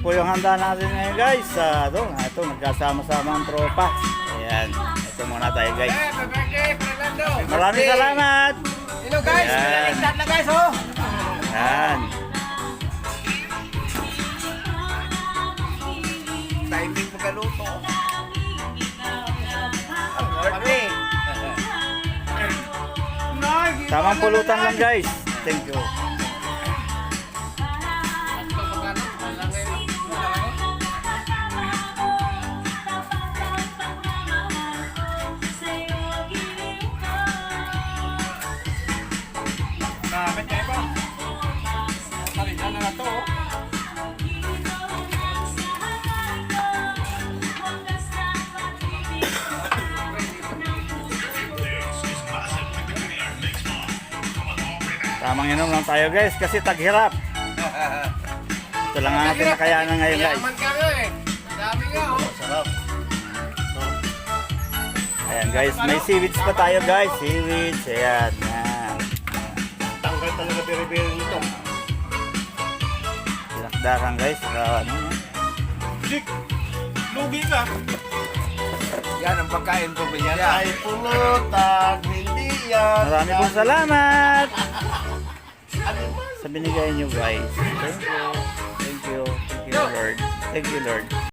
po yung handa natin ngayon guys. Ito, nagkasama-sama ang tropa. Ayan, ito muna tayo guys. Maraming salamat. Hello guys, start na guys oh. Ayan. Timing magaluto. Pati. Tamang pulutan lang guys. Thank you. Kapit kayo ba? Palitan na to. Tamang inom lang tayo guys kasi taghirap. Ito lang ang ating nakayanan ngayon guys. Yaman ka nga eh. Dami nga oh. Sarap. Ayan guys, may seaweeds pa tayo guys. Seaweeds, ayan. Ayan. Tanggal talaga biri-biri nito. Dinakdakan guys. Ano, Jik, lugi ka. Yan ang pagkain ko ba yan? Ay pulutan, hindi yan. marami pong salamat sa binigay nyo guys. Thank you. Thank you. Thank you Lord. Thank you Lord.